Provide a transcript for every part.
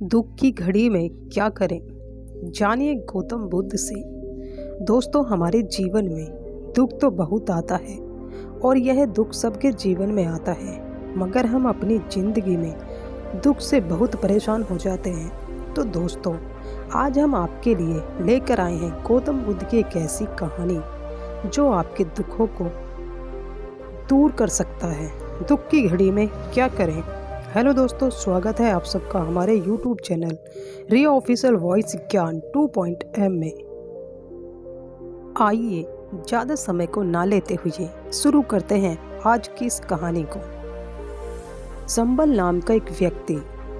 दुख की घड़ी में क्या करें, जानिए गौतम बुद्ध से। दोस्तों, हमारे जीवन में दुख तो बहुत आता है और यह दुख सबके जीवन में आता है, मगर हम अपनी ज़िंदगी में दुख से बहुत परेशान हो जाते हैं। तो दोस्तों, आज हम आपके लिए लेकर आए हैं गौतम बुद्ध की एक ऐसी कहानी जो आपके दुखों को दूर कर सकता है। दुख की घड़ी में क्या करें। हेलो दोस्तों, स्वागत है आप सबका हमारे यूट्यूब चैनल रिया ऑफिशियल वॉइस ज्ञान 2.m में। आइए ज़्यादा समय को ना लेते हुए शुरू करते हैं आज की इस कहानी को। संबल नाम का एक व्यक्ति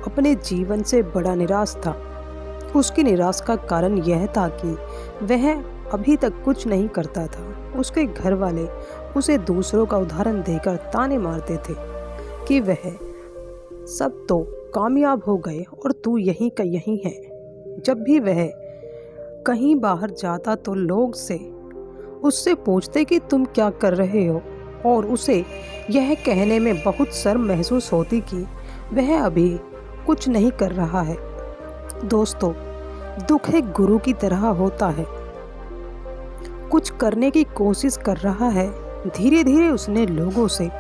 अपने जीवन से बड़ा निराश था। उसकी निराश का कारण यह था कि वह अभी तक कुछ नहीं करता था। उसके घर वाले उसे दूसरों का उदाहरण देकर ताने मारते थे कि वह सब तो कामयाब हो गए और तू यहीं का यहीं है। जब भी वह कहीं बाहर जाता तो लोग उससे पूछते कि तुम क्या कर रहे हो, और उसे यह कहने में बहुत शर्म महसूस होती कि वह अभी कुछ नहीं कर रहा है। दोस्तों, दुख एक गुरु की तरह होता है। कुछ करने की कोशिश कर रहा है। धीरे धीरे उसने लोगों से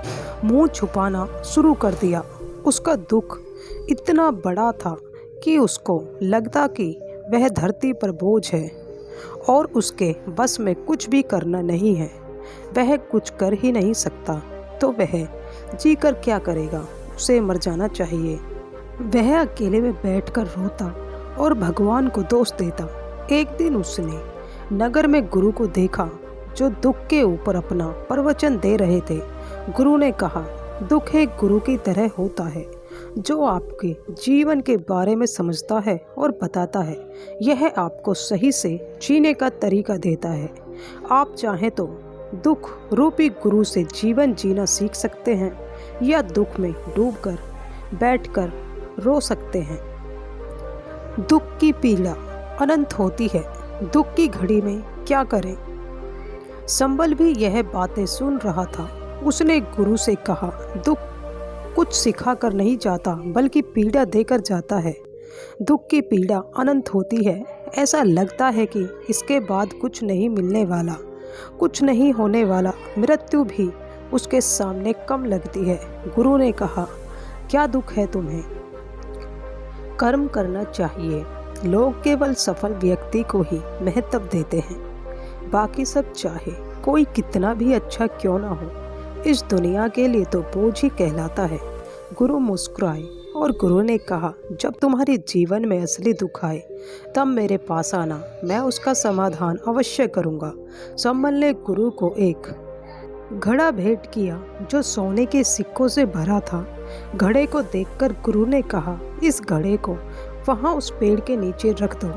मुंह छुपाना शुरू कर दिया। उसका दुख इतना बड़ा था कि उसको लगता कि वह धरती पर बोझ है और उसके बस में कुछ भी करना नहीं है। वह कुछ कर ही नहीं सकता, तो वह जीकर क्या करेगा, उसे मर जाना चाहिए। वह अकेले में बैठकर रोता और भगवान को दोष देता। एक दिन उसने नगर में गुरु को देखा जो दुख के ऊपर अपना प्रवचन दे रहे थे। गुरु ने कहा, दुख एक गुरु की तरह होता है जो आपके जीवन के बारे में समझता है और बताता है। यह आपको सही से जीने का तरीका देता है। आप चाहें तो दुख रूपी गुरु से जीवन जीना सीख सकते हैं या दुख में डूबकर बैठकर रो सकते हैं। दुख की पीड़ा अनंत होती है। दुख की घड़ी में क्या करें। संबल भी यह बातें सुन रहा था। उसने गुरु से कहा, दुख कुछ सिखा कर नहीं जाता बल्कि पीड़ा देकर जाता है। दुख की पीड़ा अनंत होती है। ऐसा लगता है कि इसके बाद कुछ नहीं मिलने वाला, कुछ नहीं होने वाला। मृत्यु भी उसके सामने कम लगती है। गुरु ने कहा, क्या दुख है तुम्हें। कर्म करना चाहिए। लोग केवल सफल व्यक्ति को ही महत्व देते हैं। बाकी सब चाहे कोई कितना भी अच्छा क्यों ना हो, इस दुनिया के लिए तो बोझ ही कहलाता है। गुरु मुस्कुराए और गुरु ने कहा, जब तुम्हारे जीवन में असली दुख आए तब मेरे पास आना, मैं उसका समाधान अवश्य करूँगा। संबल ने गुरु को एक घड़ा भेंट किया जो सोने के सिक्कों से भरा था। घड़े को देखकर गुरु ने कहा, इस घड़े को वहाँ उस पेड़ के नीचे रख दो,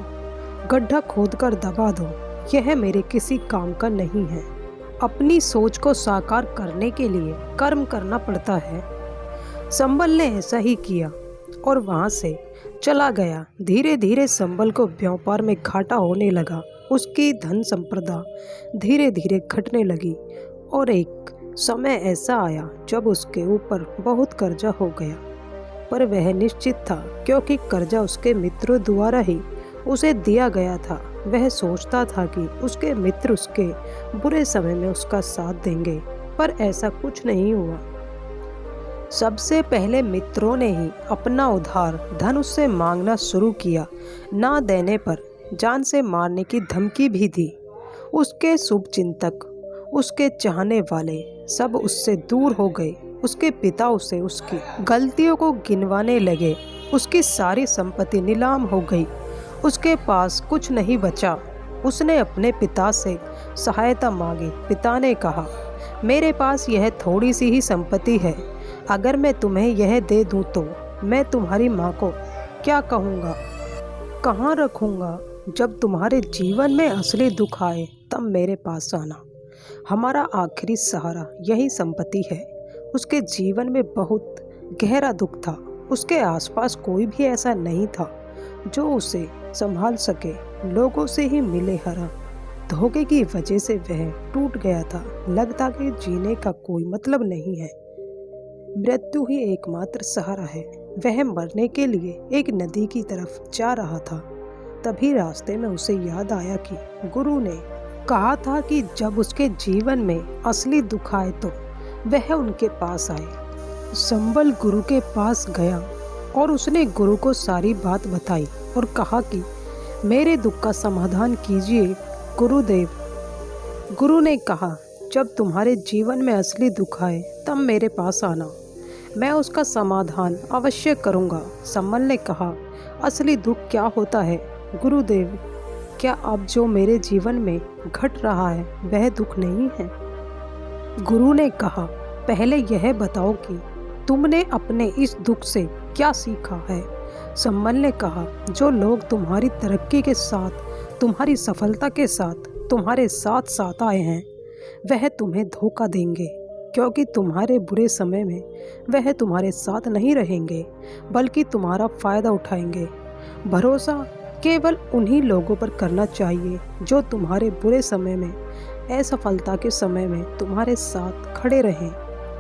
गड्ढा खोदकर दबा दो। यह मेरे किसी काम का नहीं है। अपनी सोच को साकार करने के लिए कर्म करना पड़ता है। संबल ने ऐसा ही किया और वहाँ से चला गया। धीरे धीरे संबल को व्यापार में घाटा होने लगा। उसकी धन संपदा धीरे धीरे घटने लगी और एक समय ऐसा आया जब उसके ऊपर बहुत कर्जा हो गया। पर वह निश्चित था क्योंकि कर्जा उसके मित्रों द्वारा ही उसे दिया गया था। वह सोचता था कि उसके मित्र उसके बुरे समय में उसका साथ देंगे, पर ऐसा कुछ नहीं हुआ। सबसे पहले मित्रों ने ही अपना उधार धन उससे मांगना शुरू किया। ना देने पर जान से मारने की धमकी भी दी। उसके शुभचिंतक, उसके चाहने वाले सब उससे दूर हो गए। उसके पिता उसे उसकी गलतियों को गिनवाने लगे। उसकी सारी संपत्ति नीलाम हो गई। उसके पास कुछ नहीं बचा। उसने अपने पिता से सहायता मांगी। पिता ने कहा, मेरे पास यह थोड़ी सी ही संपत्ति है। अगर मैं तुम्हें यह दे दूं तो मैं तुम्हारी माँ को क्या कहूँगा, कहाँ रखूँगा। जब तुम्हारे जीवन में असली दुख आए तब मेरे पास आना। हमारा आखिरी सहारा यही संपत्ति है। उसके जीवन में बहुत गहरा दुख था। उसके आसपास कोई भी ऐसा नहीं था जो उसे संभाल सके। लोगों से ही मिले हरा धोखे की वजह से वह टूट गया था। लगता कि जीने का कोई मतलब नहीं है। मृत्यु ही एकमात्र सहारा है। वह मरने के लिए एक नदी की तरफ जा रहा था। तभी रास्ते में उसे याद आया कि गुरु ने कहा था कि जब उसके जीवन में असली दुख आए तो वह उनके पास आए। संबल गुरु के पास गया और उसने गुरु को सारी बात बताई और कहा कि मेरे दुख का समाधान कीजिए गुरुदेव। गुरु ने कहा, जब तुम्हारे जीवन में असली दुख आए तब मेरे पास आना, मैं उसका समाधान अवश्य करूँगा। संबल ने कहा, असली दुख क्या होता है गुरुदेव? क्या अब जो मेरे जीवन में घट रहा है वह दुख नहीं है? गुरु ने कहा, पहले यह बताओ कि तुमने अपने इस दुख से क्या सीखा है? संबल ने कहा, जो लोग तुम्हारी तरक्की के साथ, तुम्हारी सफलता के साथ तुम्हारे साथ साथ आए हैं वह तुम्हें धोखा देंगे, क्योंकि तुम्हारे बुरे समय में वह तुम्हारे साथ नहीं रहेंगे बल्कि तुम्हारा फ़ायदा उठाएंगे। भरोसा केवल उन्हीं लोगों पर करना चाहिए जो तुम्हारे बुरे समय में, असफलता के समय में तुम्हारे साथ खड़े रहें।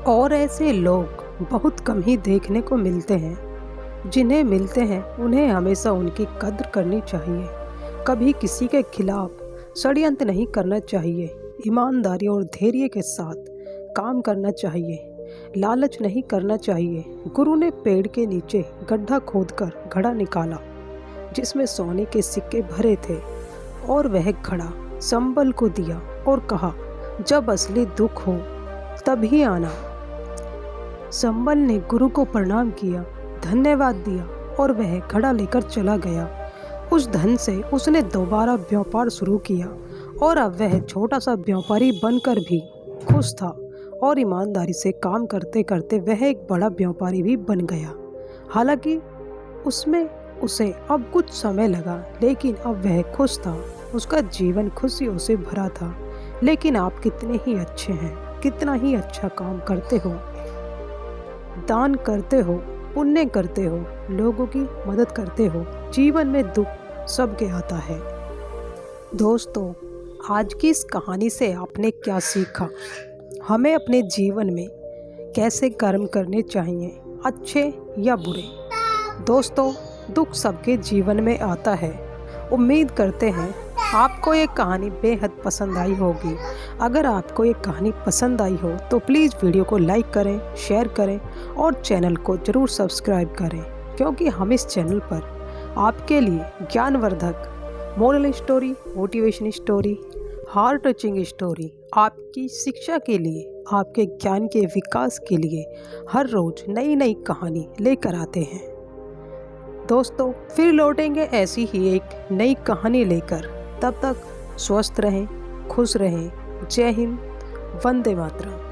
और ऐसे लोग बहुत कम ही देखने को मिलते हैं। जिन्हें मिलते हैं उन्हें हमेशा उनकी कद्र करनी चाहिए। कभी किसी के खिलाफ षड्यंत्र नहीं करना चाहिए। ईमानदारी और धैर्य के साथ काम करना चाहिए। लालच नहीं करना चाहिए। गुरु ने पेड़ के नीचे गड्ढा खोदकर घड़ा निकाला जिसमें सोने के सिक्के भरे थे और वह घड़ा संबल को दिया और कहा, जब असली दुख हो तभी आना। संबल ने गुरु को प्रणाम किया, धन्यवाद दिया और वह घड़ा लेकर चला गया। उस धन से उसने दोबारा व्यापार शुरू किया और अब वह छोटा सा व्यापारी बनकर भी खुश था और ईमानदारी से काम करते करते वह एक बड़ा व्यापारी भी बन गया। हालांकि उसमें उसे अब कुछ समय लगा, लेकिन अब वह खुश था। उसका जीवन खुशियों से भरा था। लेकिन आप कितने ही अच्छे हैं, कितना ही अच्छा काम करते हो, दान करते हो, पुण्य करते हो, लोगों की मदद करते हो। जीवन में दुख सबके आता है। दोस्तों, आज की इस कहानी से आपने क्या सीखा? हमें अपने जीवन में कैसे कर्म करने चाहिए, अच्छे या बुरे? दोस्तों, दुख सबके जीवन में आता है। उम्मीद करते हैं आपको ये कहानी बेहद पसंद आई होगी। अगर आपको ये कहानी पसंद आई हो तो प्लीज़ वीडियो को लाइक करें, शेयर करें और चैनल को ज़रूर सब्सक्राइब करें, क्योंकि हम इस चैनल पर आपके लिए ज्ञानवर्धक moral story, motivation story, heart touching story, आपकी शिक्षा के लिए, आपके ज्ञान के विकास के लिए हर रोज़ नई नई कहानी लेकर आते हैं। दोस्तों, फिर लौटेंगे ऐसी ही एक नई कहानी लेकर। तब तक स्वस्थ रहें, खुश रहें। जय हिंद, वंदे मातरम।